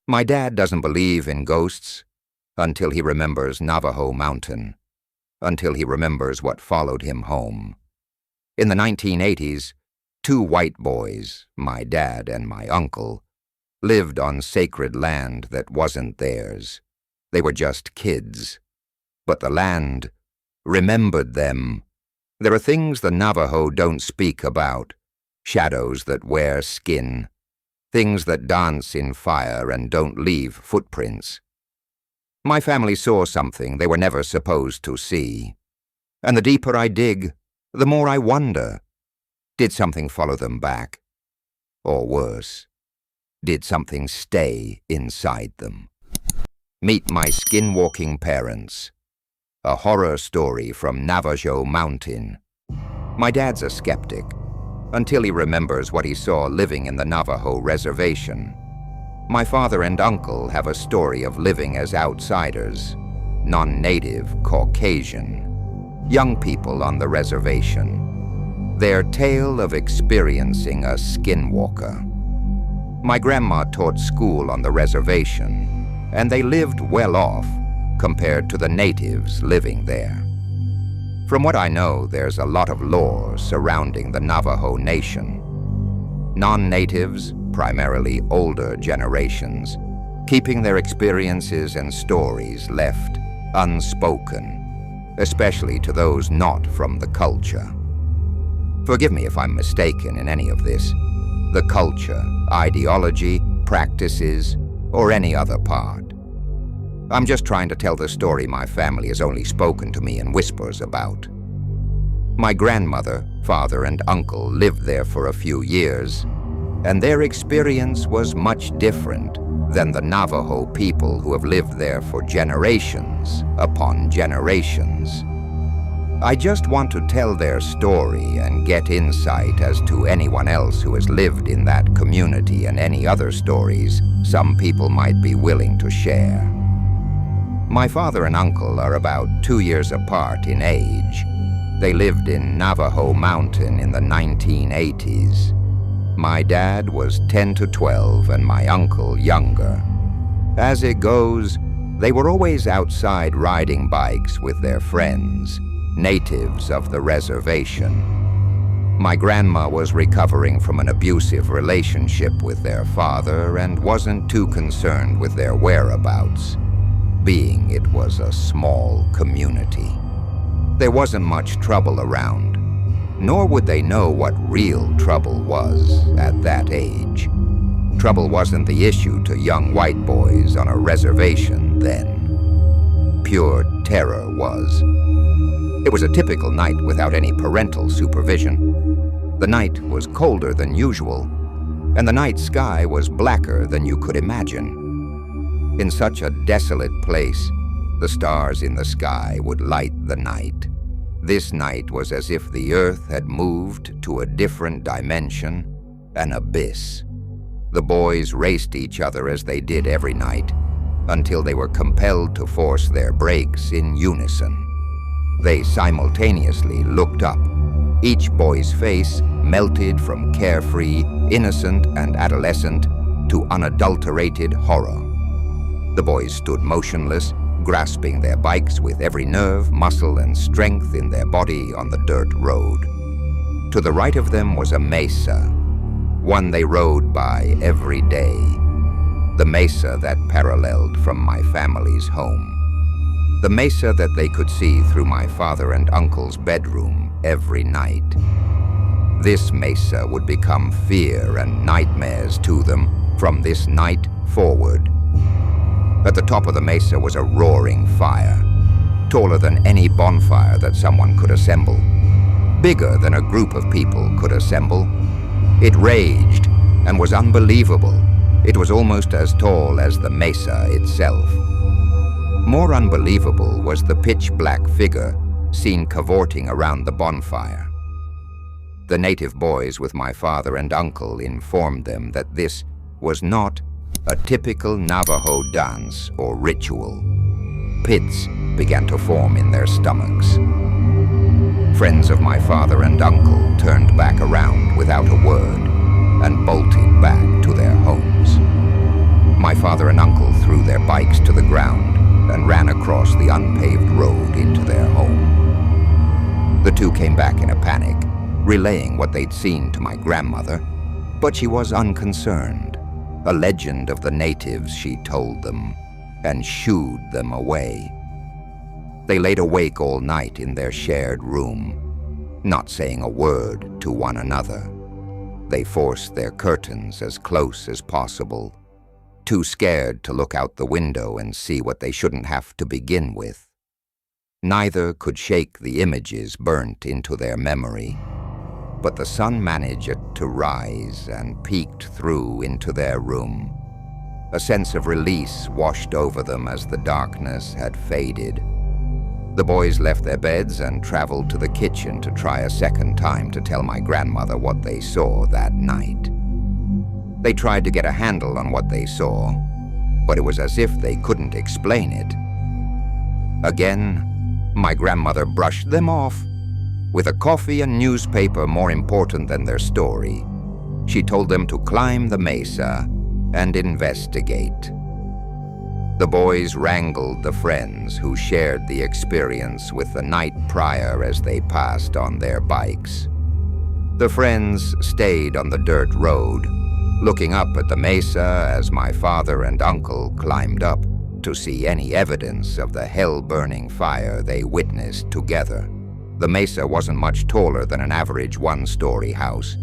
My dad doesn't believe in ghosts until he remembers Navajo Mountain, until he remembers what followed him home. In the 1980s, two white boys, my dad and my uncle, lived on sacred land that wasn't theirs. They were just kids. But the land remembered them. There are things the Navajo don't speak about, shadows that wear skin, things that dance in fire and don't leave footprints. My family saw something they were never supposed to see. And the deeper I dig, the more I wonder. Did something follow them back? Or worse, did something stay inside them? Meet my skinwalking parents. A horror story from Navajo Mountain. My dad's a skeptic, until he remembers what he saw living in the Navajo reservation. My father and uncle have a story of living as outsiders, non-native, Caucasian, young people on the reservation. Their tale of experiencing a skinwalker. My grandma taught school on the reservation, and they lived well off compared to the natives living there. From what I know, there's a lot of lore surrounding the Navajo Nation. Non-natives, primarily older generations, keeping their experiences and stories left unspoken, especially to those not from the culture. Forgive me if I'm mistaken in any of this. The culture, ideology, practices, or any other part. I'm just trying to tell the story my family has only spoken to me in whispers about. My grandmother, father, and uncle lived there for a few years, and their experience was much different than the Navajo people who have lived there for generations upon generations. I just want to tell their story and get insight as to anyone else who has lived in that community and any other stories some people might be willing to share. My father and uncle are about 2 years apart in age. They lived in Navajo Mountain in the 1980s. My dad was 10 to 12 and my uncle younger. As it goes, they were always outside riding bikes with their friends, natives of the reservation. My grandma was recovering from an abusive relationship with their father and wasn't too concerned with their whereabouts, being it was a small community. There wasn't much trouble around, nor would they know what real trouble was at that age. Trouble wasn't the issue to young white boys on a reservation then. Pure terror was. It was a typical night without any parental supervision. The night was colder than usual, and the night sky was blacker than you could imagine. In such a desolate place, the stars in the sky would light the night. This night was as if the earth had moved to a different dimension, an abyss. The boys raced each other as they did every night, until they were compelled to force their brakes in unison. They simultaneously looked up. Each boy's face melted from carefree, innocent, and adolescent to unadulterated horror. The boys stood motionless, grasping their bikes with every nerve, muscle, and strength in their body on the dirt road. To the right of them was a mesa, one they rode by every day, the mesa that paralleled from my family's home, the mesa that they could see through my father and uncle's bedroom every night. This mesa would become fear and nightmares to them from this night forward. At the top of the mesa was a roaring fire, taller than any bonfire that someone could assemble, bigger than a group of people could assemble. It raged and was unbelievable. It was almost as tall as the mesa itself. More unbelievable was the pitch-black figure seen cavorting around the bonfire. The native boys with my father and uncle informed them that this was not a typical Navajo dance or ritual. Pits began to form in their stomachs. Friends of my father and uncle turned back around without a word and bolted back to their homes. My father and uncle threw their bikes to the ground and ran across the unpaved road into their home. The two came back in a panic, relaying what they'd seen to my grandmother, but she was unconcerned. A legend of the natives, she told them, and shooed them away. They laid awake all night in their shared room, not saying a word to one another. They forced their curtains as close as possible, too scared to look out the window and see what they shouldn't have to begin with. Neither could shake the images burnt into their memory, but the sun managed to rise and peeked through into their room. A sense of release washed over them as the darkness had faded. The boys left their beds and traveled to the kitchen to try a second time to tell my grandmother what they saw that night. They tried to get a handle on what they saw, but it was as if they couldn't explain it. Again, my grandmother brushed them off. With a coffee and newspaper more important than their story, she told them to climb the mesa and investigate. The boys wrangled the friends who shared the experience with the night prior as they passed on their bikes. The friends stayed on the dirt road, looking up at the mesa as my father and uncle climbed up to see any evidence of the hell-burning fire they witnessed together. The mesa wasn't much taller than an average one-story house,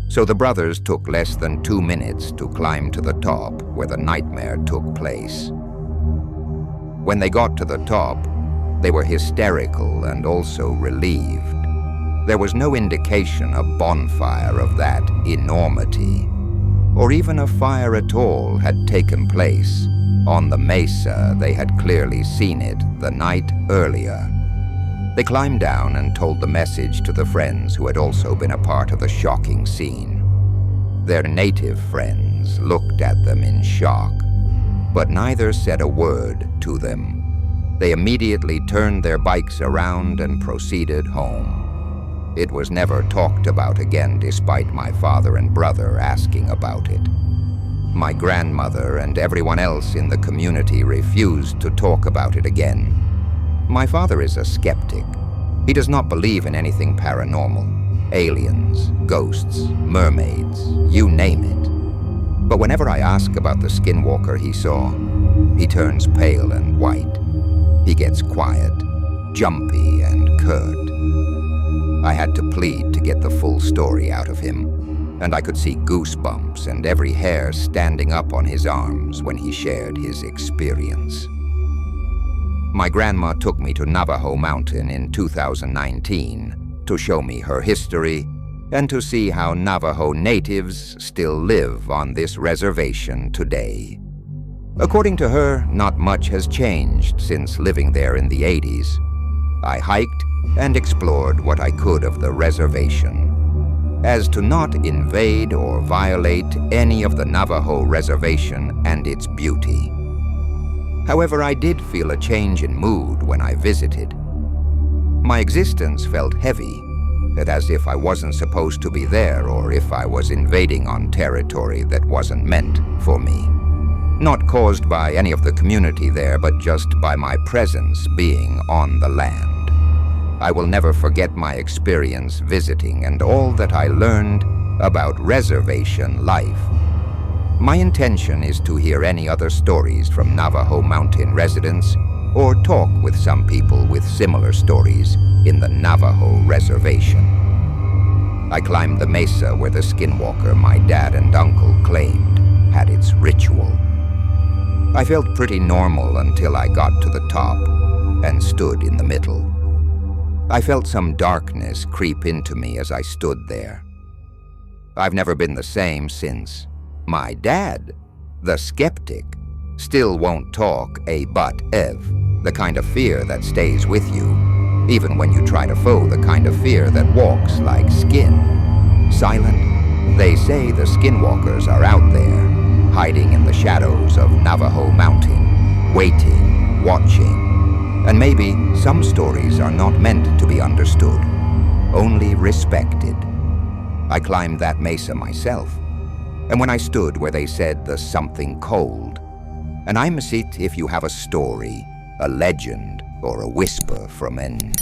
so the brothers took less than 2 minutes to climb to the top where the nightmare took place. When they got to the top, they were hysterical and also relieved. There was no indication a bonfire of that enormity, or even a fire at all, had taken place. On the mesa, they had clearly seen it the night earlier. They climbed down and told the message to the friends who had also been a part of the shocking scene. Their native friends looked at them in shock, but neither said a word to them. They immediately turned their bikes around and proceeded home. It was never talked about again, despite my father and brother asking about it. My grandmother and everyone else in the community refused to talk about it again. My father is a skeptic. He does not believe in anything paranormal. Aliens, ghosts, mermaids, you name it. But whenever I ask about the skinwalker he saw, he turns pale and white. He gets quiet, jumpy and curt. I had to plead to get the full story out of him, and I could see goosebumps and every hair standing up on his arms when he shared his experience. My grandma took me to Navajo Mountain in 2019 to show me her history and to see how Navajo natives still live on this reservation today. According to her, not much has changed since living there in the 80s. I hiked and explored what I could of the reservation, as to not invade or violate any of the Navajo reservation and its beauty. However, I did feel a change in mood when I visited. My existence felt heavy, as if I wasn't supposed to be there or if I was invading on territory that wasn't meant for me. Not caused by any of the community there, but just by my presence being on the land. I will never forget my experience visiting and all that I learned about reservation life. My intention is to hear any other stories from Navajo Mountain residents or talk with some people with similar stories in the Navajo reservation. I climbed the mesa where the skinwalker my dad and uncle claimed had its ritual. I felt pretty normal until I got to the top and stood in the middle. I felt some darkness creep into me as I stood there. I've never been the same since. My dad, the skeptic, still won't talk a but-ev, the kind of fear that stays with you, even when you try to foe the kind of fear that walks like skin. Silent, they say the skinwalkers are out there, hiding in the shadows of Navajo Mountain, waiting, watching. And maybe some stories are not meant to be understood, only respected. I climbed that mesa myself. And when I stood where they said the something cold and I miss it if you have a story, a legend, or a whisper from men.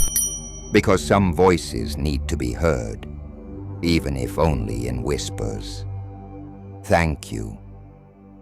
Because some voices need to be heard, even if only in whispers. Thank you.